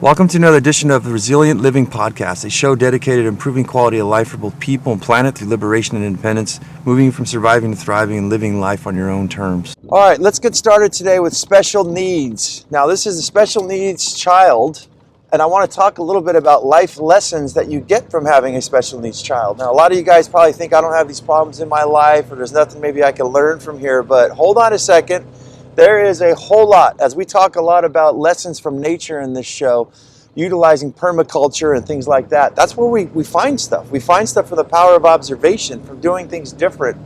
Welcome to another edition of the Resilient Living Podcast, a show dedicated to improving quality of life for both people and planet through liberation and independence, moving from surviving to thriving and living life on your own terms. All right, let's get started today with special needs. Now, this is a special needs child, and I want to talk a little bit about life lessons that you get from having a special needs child. Now, a lot of you guys probably think I don't have these problems in my life, or there's nothing maybe I can learn from here, but hold on a second. There is a whole lot, as we talk a lot about lessons from nature in this show, utilizing permaculture and things like that. That's where we find stuff. We find stuff from the power of observation, from doing things different.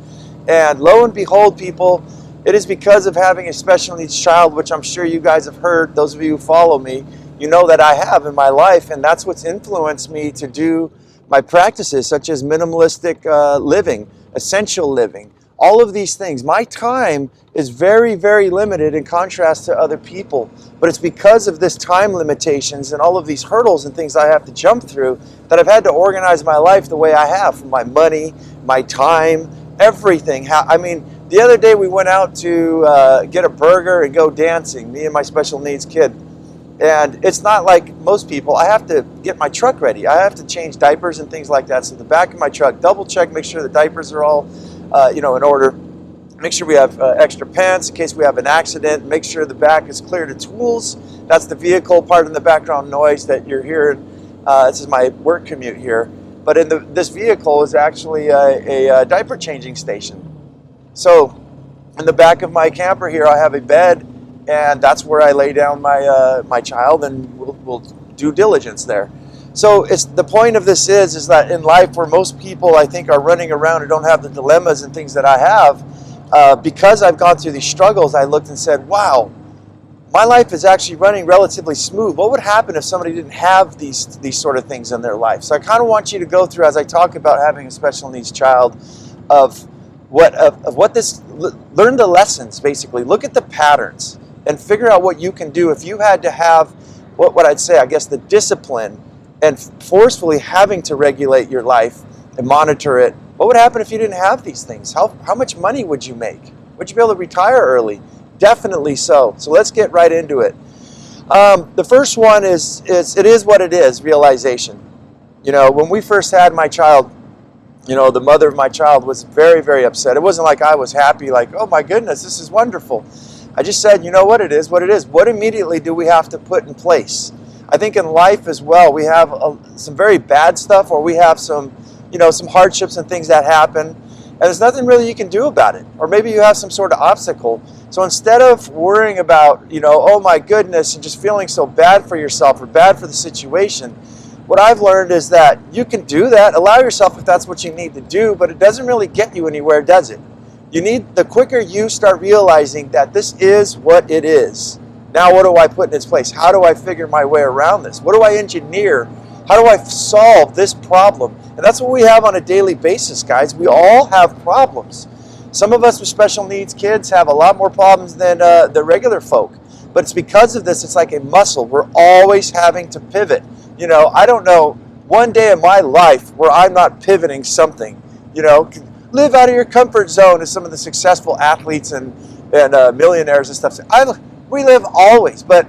And lo and behold, people, it is because of having a special needs child, which I'm sure you guys have heard, those of you who follow me, you know that I have in my life, and that's what's influenced me to do my practices, such as minimalistic living, essential living, all of these things. My time is very, very limited in contrast to other people, but it's because of this time limitations and all of these hurdles and things I have to jump through that I've had to organize my life the way I have, from my money, my time, everything. I mean, the other day we went out to get a burger and go dancing, me and my special needs kid. And it's not like most people. I have to get my truck ready. I have to change diapers and things like that. So the back of my truck, double check, make sure the diapers are all in order. Make sure we have extra pants in case we have an accident. Make sure the back is clear to tools. That's the vehicle part in the background noise that you're hearing. This is my work commute here. But in this vehicle is actually a diaper changing station. So in the back of my camper here, I have a bed, and that's where I lay down my child, and we'll do diligence there. So it's the point of this is that in life, where most people I think are running around and don't have the dilemmas and things that I have, because I've gone through these struggles, I looked and said, wow, my life is actually running relatively smooth. What would happen if somebody didn't have these sort of things in their life? So I kind of want you to go through, as I talk about having a special needs child, of what this, learn the lessons, basically. Look at the patterns and figure out what you can do if you had to have, what I'd say, I guess, the discipline and forcefully having to regulate your life and monitor it. What would happen if you didn't have these things? How much money would you make? Would you be able to retire early? Definitely so. So let's get right into it. The first one is it is what it is, realization. You know, when we first had my child, you know, the mother of my child was very, very upset. It wasn't like I was happy, like, oh my goodness, this is wonderful. I just said, you know what it is, what it is. What immediately do we have to put in place? I think in life as well, we have some very bad stuff, or we have some hardships and things that happen, and there's nothing really you can do about it. Or maybe you have some sort of obstacle. So instead of worrying about, oh my goodness, and just feeling so bad for yourself or bad for the situation, what I've learned is that you can do that, allow yourself if that's what you need to do, but it doesn't really get you anywhere, does it? The quicker you start realizing that this is what it is. Now what do I put in its place? How do I figure my way around this? What do I engineer? How do I solve this problem? And that's what we have on a daily basis, guys. We all have problems. Some of us with special needs kids have a lot more problems than the regular folk. But it's because of this, it's like a muscle. We're always having to pivot. I don't know one day in my life where I'm not pivoting something. Live out of your comfort zone, as some of the successful athletes and millionaires and stuff say. We live always, but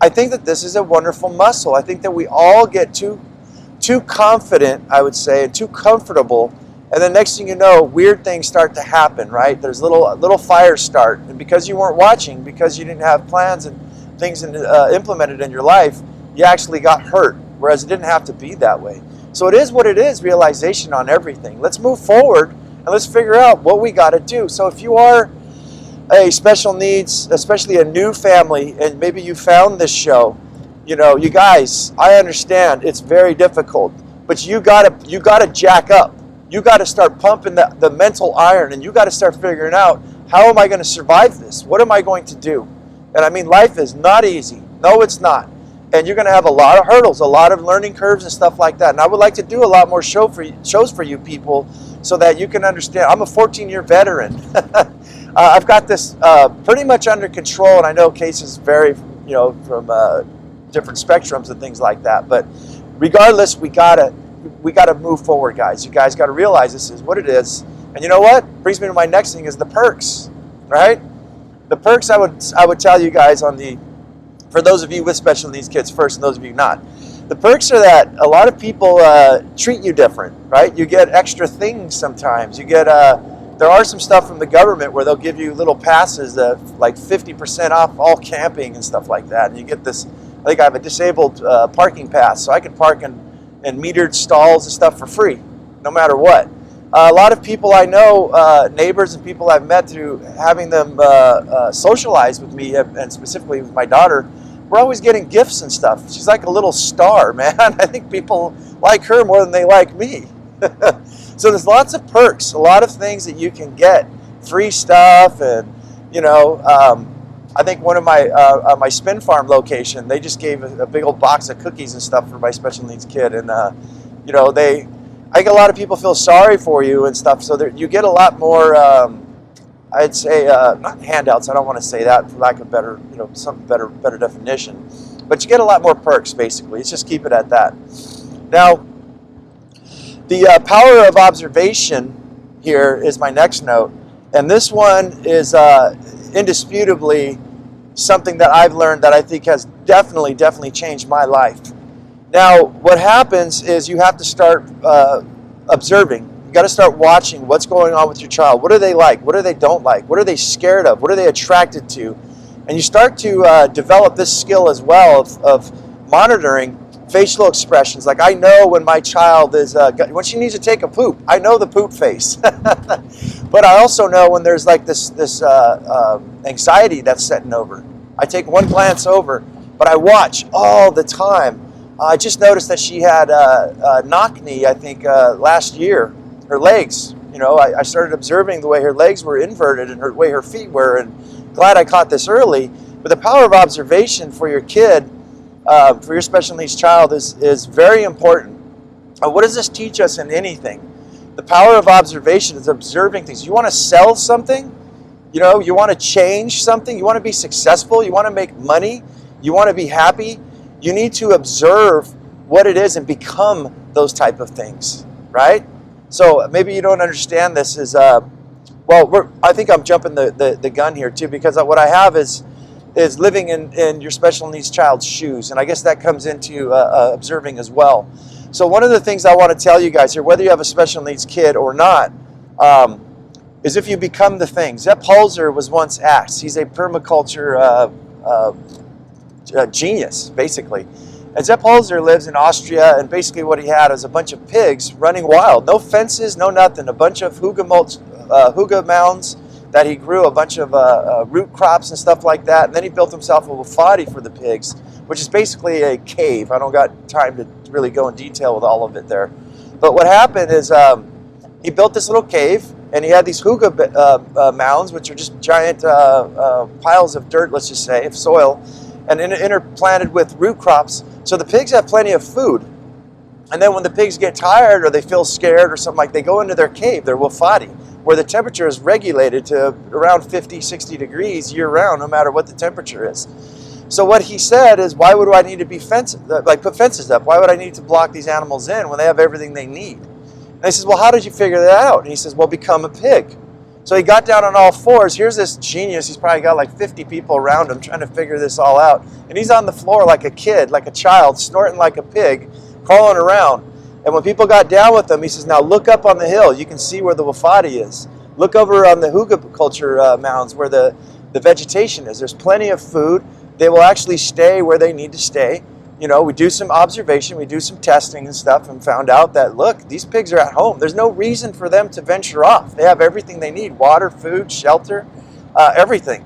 I think that this is a wonderful muscle. I think that we all get too confident, I would say, and too comfortable, and then next thing you know, weird things start to happen, right? There's little fires start, and because you weren't watching, because you didn't have plans and things implemented in your life, you actually got hurt, whereas it didn't have to be that way. So it is what it is, realization on everything. Let's move forward, and let's figure out what we got to do. So if you are a special needs, especially a new family, and maybe you found this show, you guys, I understand it's very difficult, but you gotta jack up. You gotta start pumping the mental iron, and you gotta start figuring out, how am I going to survive this? What am I going to do? And I mean, life is not easy. No, it's not. And you're going to have a lot of hurdles, a lot of learning curves and stuff like that. And I would like to do a lot more shows for you people, so that you can understand. I'm a 14-year veteran. I've got this pretty much under control, and I know cases vary, from different spectrums and things like that. But regardless, we gotta move forward, guys. You guys got to realize this is what it is. And you know what? Brings me to my next thing is the perks, right? The perks I would tell you guys for those of you with special needs kids first and those of you not. The perks are that a lot of people treat you different, right? You get extra things sometimes. You get, there are some stuff from the government where they'll give you little passes like 50% off all camping and stuff like that. And you get this, I think I have a disabled parking pass, so I can park in metered stalls and stuff for free, no matter what. A lot of people I know, neighbors and people I've met through having them socialize with me, and specifically with my daughter, we're always getting gifts and stuff. She's like a little star, man. I think people like her more than they like me. So there's lots of perks, a lot of things that you can get, free stuff, and I think one of my Spin Farm location, they just gave a big old box of cookies and stuff for my special needs kid, and I think a lot of people feel sorry for you and stuff, so you get a lot more. I'd say not handouts. I don't want to say that for lack of better, some better definition. But you get a lot more perks, basically. Let's just keep it at that. Now, the power of observation here is my next note, and this one is indisputably something that I've learned that I think has definitely changed my life. Now, what happens is you have to start observing. You got to start watching what's going on with your child. What do they like? What do they don't like? What are they scared of? What are they attracted to? And you start to develop this skill as well of monitoring facial expressions. Like I know when my child is, when she needs to take a poop, I know the poop face. But I also know when there's like this anxiety that's setting over. I take one glance over, but I watch all the time. I just noticed that she had a knock knee, I think, last year. Her legs, I started observing the way her legs were inverted and the way her feet were, and glad I caught this early. But the power of observation for your kid, for your special needs child is very important. What does this teach us in anything? The power of observation is observing things. You want to sell something? You want to change something? You want to be successful? You want to make money? You want to be happy? You need to observe what it is and become those type of things, right? So maybe you don't understand this is, I think I'm jumping the gun here too, because what I have is living in your special needs child's shoes. And I guess that comes into observing as well. So one of the things I want to tell you guys here, whether you have a special needs kid or not, is if you become the thing. Zepp Holzer was once asked, he's a permaculture genius, basically. And Zepp Holzer lives in Austria, and basically what he had is a bunch of pigs running wild. No fences, no nothing. A bunch of hygge mounds that he grew, a bunch of root crops and stuff like that. And then he built himself a wafati for the pigs, which is basically a cave. I don't got time to really go in detail with all of it there. But what happened is he built this little cave, and he had these hygge mounds, which are just giant piles of dirt, let's just say, of soil, and interplanted with root crops. So the pigs have plenty of food. And then when the pigs get tired or they feel scared or something, like they go into their cave, their wafati, where the temperature is regulated to around 50, 60 degrees year round, no matter what the temperature is. So what he said is, why would I need to be put fences up? Why would I need to block these animals in when they have everything they need? And he says, well, how did you figure that out? And he says, well, become a pig. So he got down on all fours. Here's this genius. He's probably got like 50 people around him trying to figure this all out. And he's on the floor like a kid, like a child, snorting like a pig, crawling around. And when people got down with him, he says, now look up on the hill. You can see where the wafati is. Look over on the hygge culture mounds where the vegetation is. There's plenty of food. They will actually stay where they need to stay. We do some observation, we do some testing and stuff, and found out that, look, these pigs are at home. There's no reason for them to venture off. They have everything they need, water, food, shelter, everything.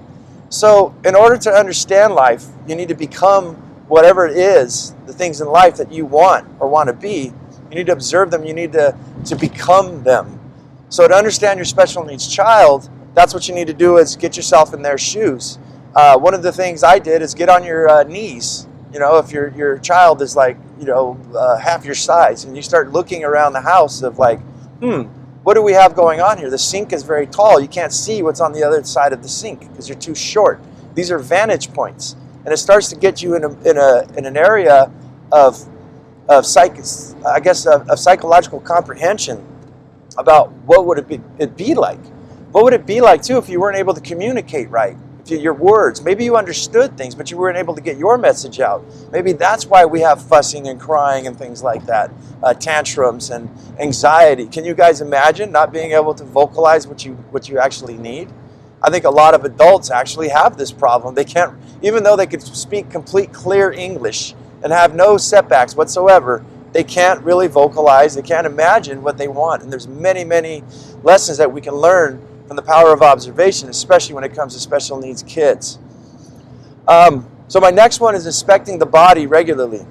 So in order to understand life, you need to become whatever it is, the things in life that you want or want to be. You need to observe them. You need to become them. So to understand your special needs child, that's what you need to do, is get yourself in their shoes. One of the things I did is get on your knees. If your child is like, half your size, and you start looking around the house of like, what do we have going on here? The sink is very tall. You can't see what's on the other side of the sink because you're too short. These are vantage points. And it starts to get you in an area of psychological comprehension about what would it be like. What would it be like, too, if you weren't able to communicate right? your words. Maybe you understood things, but you weren't able to get your message out. Maybe that's why we have fussing and crying and things like that, tantrums and anxiety. Can you guys imagine not being able to vocalize what you actually need? I think a lot of adults actually have this problem. They can't, even though they could speak complete clear English and have no setbacks whatsoever, they can't really vocalize. They can't imagine what they want. And there's many, many lessons that we can learn from the power of observation, especially when it comes to special needs kids. So my next one is inspecting the body regularly.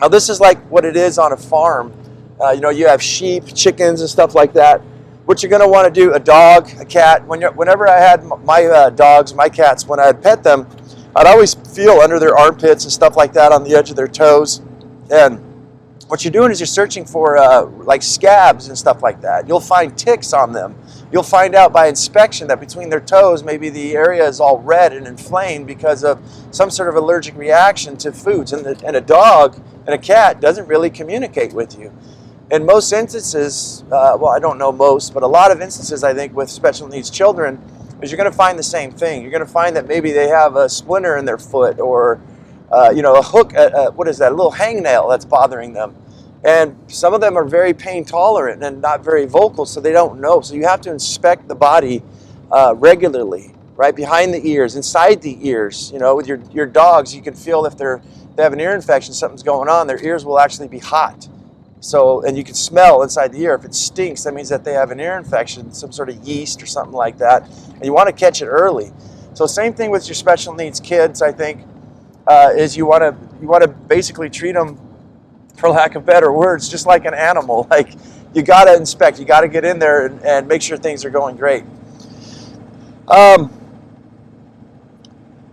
Now this is like what it is on a farm. You have sheep, chickens, and stuff like that. What you're going to want to do, a dog, a cat. Whenever I had my dogs, my cats, when I'd pet them, I'd always feel under their armpits and stuff like that on the edge of their toes. And what you're doing is you're searching for like scabs and stuff like that. You'll find ticks on them. You'll find out by inspection that between their toes, maybe the area is all red and inflamed because of some sort of allergic reaction to foods. And a dog and a cat doesn't really communicate with you. In most instances, well, I don't know most, but a lot of instances, I think, with special needs children, is you're going to find the same thing. You're going to find that maybe they have a splinter in their foot or, a hook, what is that, a little hangnail that's bothering them. And some of them are very pain tolerant and not very vocal, so they don't know. So you have to inspect the body regularly, right? Behind the ears, inside the ears. With your dogs, you can feel if they have an ear infection, something's going on, their ears will actually be hot. So, and you can smell inside the ear. If it stinks, that means that they have an ear infection, some sort of yeast or something like that. And you want to catch it early. So same thing with your special needs kids, I think, is you want to basically treat them, for lack of better words, just like an animal. Like, you got to inspect, you got to get in there and make sure things are going great.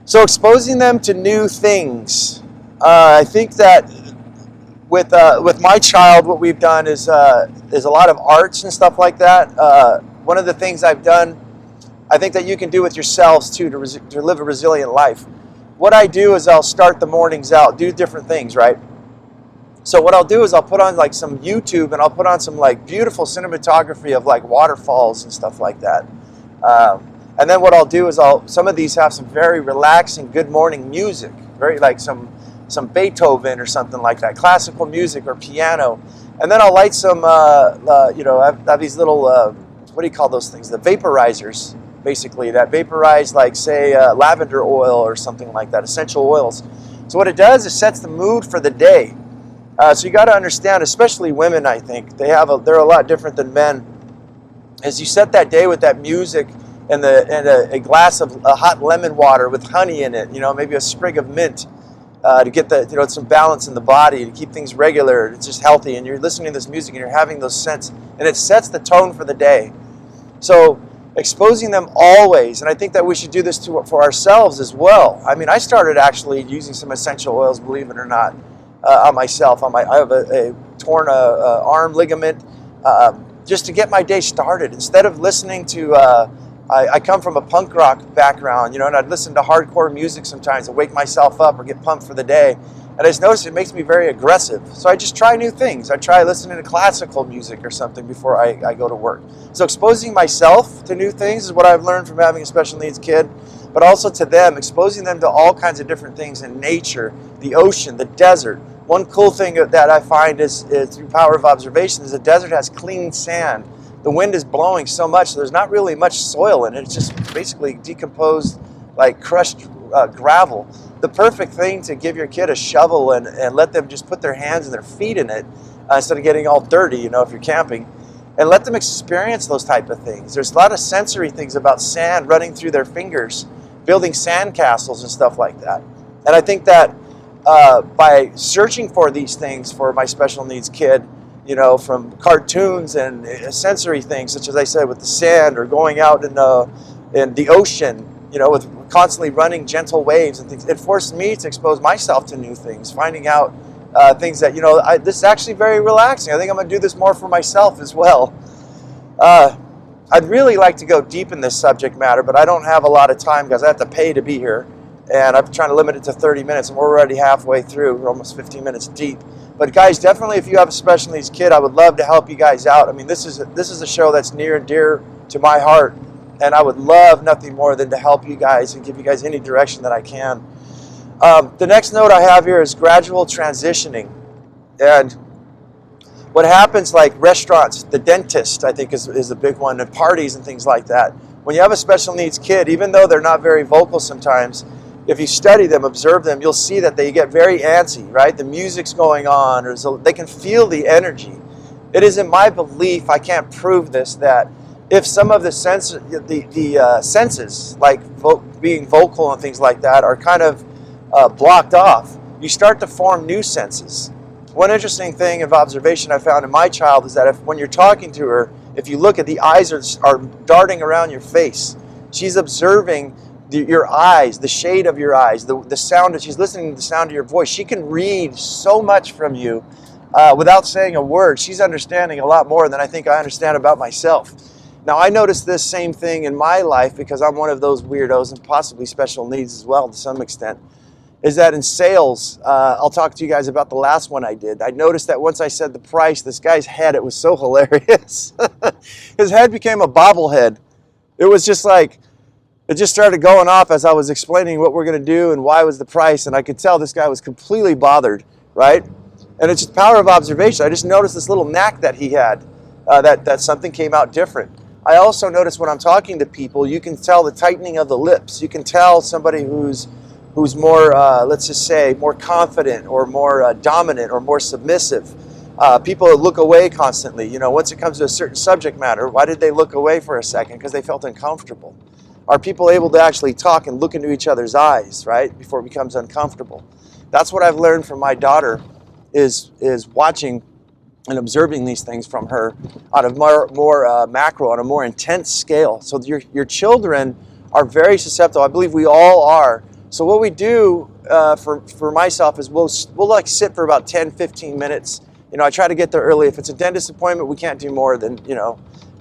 So exposing them to new things. I think that with my child, what we've done is a lot of arts and stuff like that. One of the things I've done, I think that you can do with yourselves too to live a resilient life. What I do is I'll start the mornings out, do different things, right? So what I'll do is I'll put on like some YouTube and I'll put on some like beautiful cinematography of like waterfalls and stuff like that. And then what I'll do is some of these have some very relaxing good morning music, very like some Beethoven or something like that, classical music or piano. And then I'll light some, I have these little, what do you call those things? The vaporizers, basically, that vaporize like say lavender oil or something like that, essential oils. So what it does is sets the mood for the day. So you got to understand, especially women, I think, they're a lot different than men. As you set that day with that music and a glass of hot lemon water with honey in it, maybe a sprig of mint to get some balance in the body, to keep things regular, it's just healthy, and you're listening to this music and you're having those scents, and it sets the tone for the day. So exposing them always, and I think that we should do this for ourselves as well. I mean, I started actually using some essential oils, believe it or not, on myself. I have a torn arm ligament, just to get my day started. Instead of listening to, I come from a punk rock background, and I'd listen to hardcore music sometimes to wake myself up or get pumped for the day. And I just noticed it makes me very aggressive. So I just try new things. I try listening to classical music or something before I go to work. So exposing myself to new things is what I've learned from having a special needs kid, but also to them, exposing them to all kinds of different things in nature, the ocean, the desert. One cool thing that I find is through power of observation is the desert has clean sand. The wind is blowing so much, so there's not really much soil in it. It's just basically decomposed, like crushed gravel. The perfect thing to give your kid a shovel and let them just put their hands and their feet in it instead of getting all dirty, if you're camping. And let them experience those type of things. There's a lot of sensory things about sand running through their fingers, building sand castles and stuff like that. And I think that by searching for these things for my special needs kid, from cartoons and sensory things, such as I said with the sand or going out in the ocean, with constantly running gentle waves and things, it forced me to expose myself to new things, finding out things that, this is actually very relaxing. I think I'm going to do this more for myself as well. I'd really like to go deep in this subject matter, but I don't have a lot of time because I have to pay to be here. And I'm trying to limit it to 30 minutes, and we're already halfway through. We're almost 15 minutes deep. But guys, definitely if you have a special needs kid, I would love to help you guys out. I mean, this is a show that's near and dear to my heart. And I would love nothing more than to help you guys and give you guys any direction that I can. The next note I have here is gradual transitioning. And what happens, like restaurants, the dentist, I think is a big one, and parties and things like that. When you have a special needs kid, even though they're not very vocal sometimes, if you study them, observe them, you'll see that they get very antsy, right? The music's going on, or so they can feel the energy. It is in my belief, I can't prove this, that if some of the senses, like being vocal and things like that, are kind of blocked off, you start to form new senses. One interesting thing of observation I found in my child is that when you're talking to her, if you look at the eyes are darting around your face, she's observing your eyes, the shade of your eyes, the sound, she's listening to the sound of your voice. She can read so much from you without saying a word. She's understanding a lot more than I think I understand about myself. Now, I noticed this same thing in my life because I'm one of those weirdos and possibly special needs as well to some extent, is that in sales, I'll talk to you guys about the last one I did. I noticed that once I said the price, this guy's head, it was so hilarious. His head became a bobblehead. It was just like, it just started going off as I was explaining what we're going to do and why was the price, and I could tell this guy was completely bothered, right? And it's just power of observation. I just noticed this little knack that he had, that something came out different. I also noticed when I'm talking to people, you can tell the tightening of the lips. You can tell somebody who's more, let's just say, more confident or more dominant or more submissive. People that look away constantly, once it comes to a certain subject matter, why did they look away for a second? Because they felt uncomfortable. Are people able to actually talk and look into each other's eyes, right, before it becomes uncomfortable? That's what I've learned from my daughter, is watching and observing these things from her on a more macro, on a more intense scale. So your children are very susceptible. I believe we all are. So what we do for myself is we'll like sit for about 10, 15 minutes. I try to get there early. If it's a dentist appointment, we can't do more than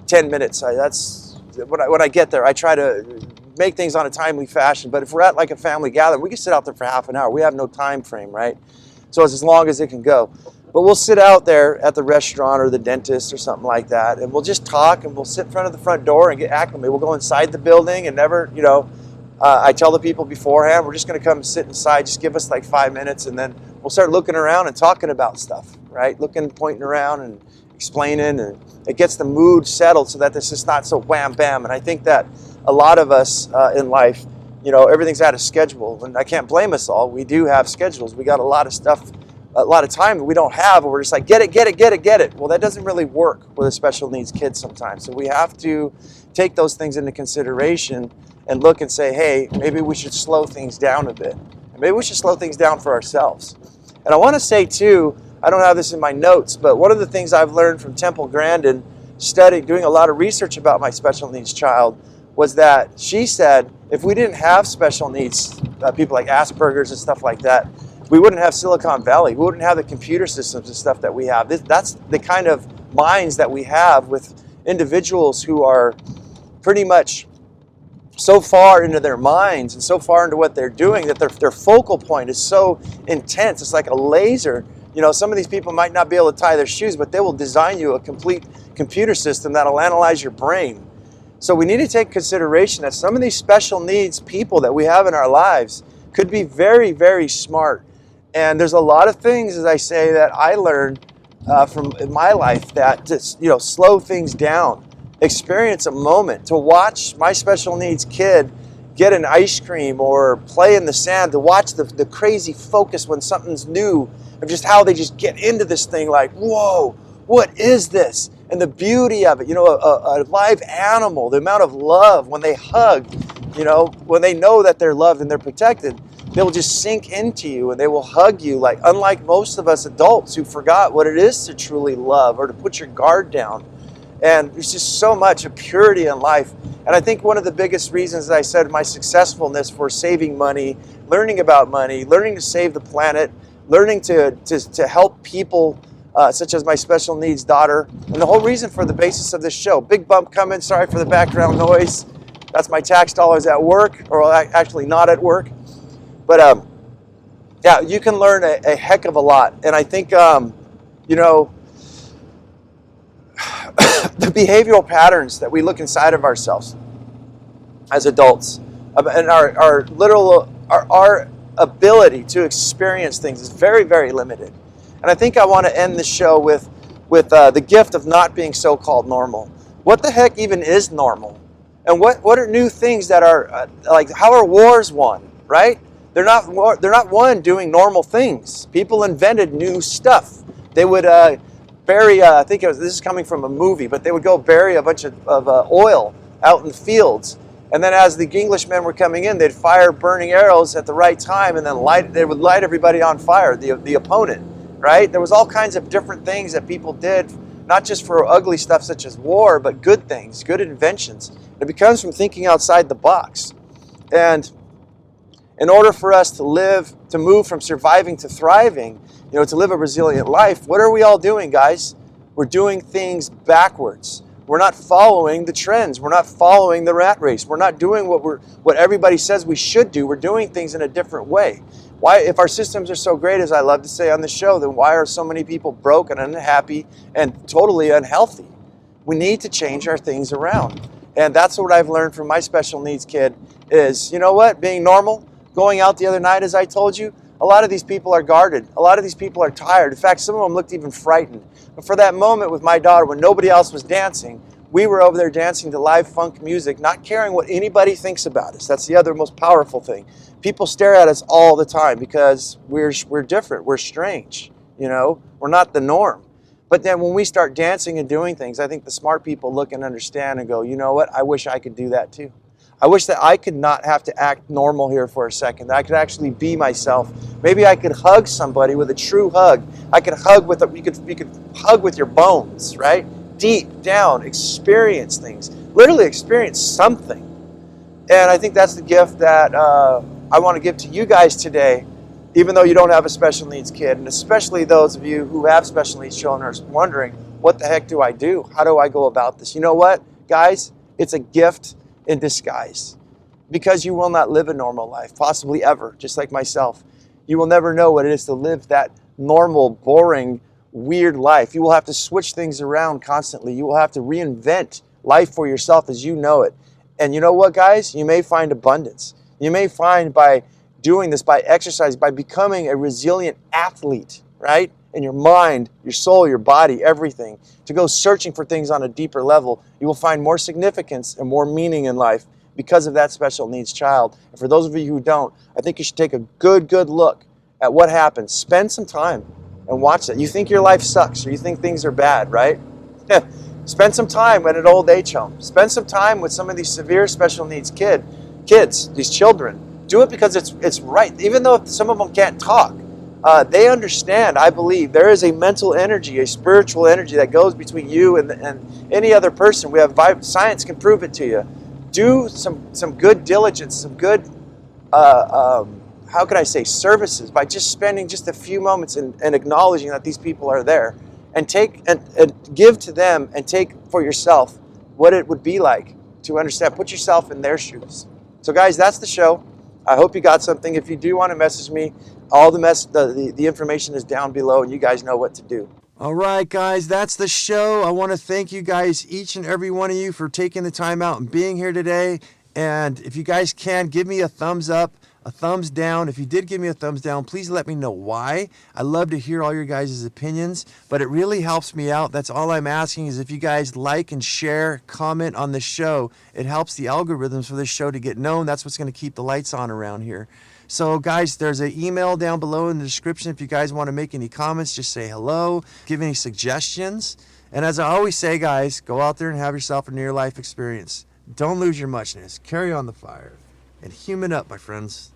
10 minutes. That's when I get there. I try to make things on a timely fashion. But if we're at like a family gathering, we can sit out there for half an hour. We have no time frame, right? So it's as long as it can go. But we'll sit out there at the restaurant or the dentist or something like that, and we'll just talk, and we'll sit in front of the front door and get acclimated. We'll go inside the building and never, I tell the people beforehand, we're just going to come sit inside, just give us like 5 minutes, and then we'll start looking around and talking about stuff, right? Looking, pointing around and explaining, and it gets the mood settled so that it's just not so wham bam. And I think that a lot of us in life, everything's out of schedule, and I can't blame us all. We do have schedules. We got a lot of stuff, a lot of time that we don't have, and we're just like, get it. Well, that doesn't really work with a special needs kid sometimes. So we have to take those things into consideration and look and say, hey, maybe we should slow things down a bit. And maybe we should slow things down for ourselves. And I want to say too, I don't have this in my notes, but one of the things I've learned from Temple Grandin, doing a lot of research about my special needs child, was that she said if we didn't have special needs, people like Asperger's and stuff like that, we wouldn't have Silicon Valley. We wouldn't have the computer systems and stuff that we have. That's the kind of minds that we have with individuals who are pretty much so far into their minds and so far into what they're doing that their focal point is so intense. It's like a laser. Some of these people might not be able to tie their shoes, but they will design you a complete computer system that'll analyze your brain. So we need to take consideration that some of these special needs people that we have in our lives could be very, very smart. And there's a lot of things, as I say, that I learned from in my life that just, slow things down. Experience a moment to watch my special needs kid get an ice cream or play in the sand, to watch the crazy focus when something's new, of just how they just get into this thing like, whoa, what is this? And the beauty of it, a live animal, the amount of love when they hug, when they know that they're loved and they're protected, they will just sink into you and they will hug you, like unlike most of us adults who forgot what it is to truly love or to put your guard down. And there's just so much of purity in life. And I think one of the biggest reasons, as I said, my successfulness for saving money, learning about money, learning to save the planet, learning to help people such as my special needs daughter, and the whole reason for the basis of this show. Big bump coming, sorry for the background noise. That's my tax dollars at work, or actually not at work. But yeah, you can learn a heck of a lot. And I think, the behavioral patterns that we look inside of ourselves, as adults. And our ability to experience things is very, very limited. And I think I want to end the show with the gift of not being so-called normal. What the heck even is normal? And what are new things that are like, how are wars won, right? They're not won doing normal things. People invented new stuff. They would bury, I think this is coming from a movie, but they would go bury a bunch of oil out in the fields. And then as the Englishmen were coming in, they'd fire burning arrows at the right time, and then they would light everybody on fire, the opponent, right? There was all kinds of different things that people did, not just for ugly stuff such as war, but good things, good inventions. It becomes from thinking outside the box. And in order for us to move from surviving to thriving, to live a resilient life, what are we all doing, guys? We're doing things backwards. We're not following the trends. We're not following the rat race. We're not doing what everybody says we should do. We're doing things in a different way. Why, if our systems are so great, as I love to say on the show, then why are so many people broken and unhappy and totally unhealthy? We need to change our things around. And that's what I've learned from my special needs kid is, you know what, being normal, going out the other night, as I told you, a lot of these people are guarded. A lot of these people are tired. In fact, some of them looked even frightened. But for that moment with my daughter, when nobody else was dancing, we were over there dancing to live funk music, not caring what anybody thinks about us. That's the other most powerful thing. People stare at us all the time because we're different. We're strange. We're not the norm. But then when we start dancing and doing things, I think the smart people look and understand and go, you know what? I wish I could do that too. I wish that I could not have to act normal here for a second, that I could actually be myself. Maybe I could hug somebody with a true hug. I could hug you could hug with your bones, right? Deep down, experience things. Literally experience something. And I think that's the gift that I want to give to you guys today, even though you don't have a special needs kid, and especially those of you who have special needs children are wondering, what the heck do I do? How do I go about this? You know what, guys? It's a gift in disguise, because you will not live a normal life, possibly ever, just like myself. You will never know what it is to live that normal, boring, weird life. You will have to switch things around constantly. You will have to reinvent life for yourself as you know it. And you know what, guys? You may find abundance. You may find by doing this, by exercise, by becoming a resilient athlete, right? In your mind, your soul, your body, everything, to go searching for things on a deeper level, you will find more significance and more meaning in life because of that special needs child. And for those of you who don't, I think you should take a good look at what happens. Spend some time and watch that. You think your life sucks or you think things are bad, right? Spend some time at an old age home. Spend some time with some of these severe special needs kids, these children. Do it because it's right. Even though some of them can't talk, they understand, I believe. There is a mental energy, a spiritual energy that goes between you and any other person. We have science can prove it to you. Do some good diligence, some good, how can I say, services by just spending just a few moments and acknowledging that these people are there. And take and give to them and take for yourself what it would be like to understand. Put yourself in their shoes. So guys, that's the show. I hope you got something. If you do want to message me, all the information is down below and you guys know what to do. All right, guys, that's the show. I want to thank you guys, each and every one of you, for taking the time out and being here today. And if you guys can, give me a thumbs up, a thumbs down. If you did give me a thumbs down, please let me know why. I love to hear all your guys' opinions, but it really helps me out. That's all I'm asking is if you guys like and share, comment on the show. It helps the algorithms for this show to get known. That's what's going to keep the lights on around here. So guys, there's an email down below in the description. If you guys want to make any comments, just say hello, give any suggestions. And as I always say, guys, go out there and have yourself a near-life experience. Don't lose your muchness. Carry on the fire. And human up, my friends.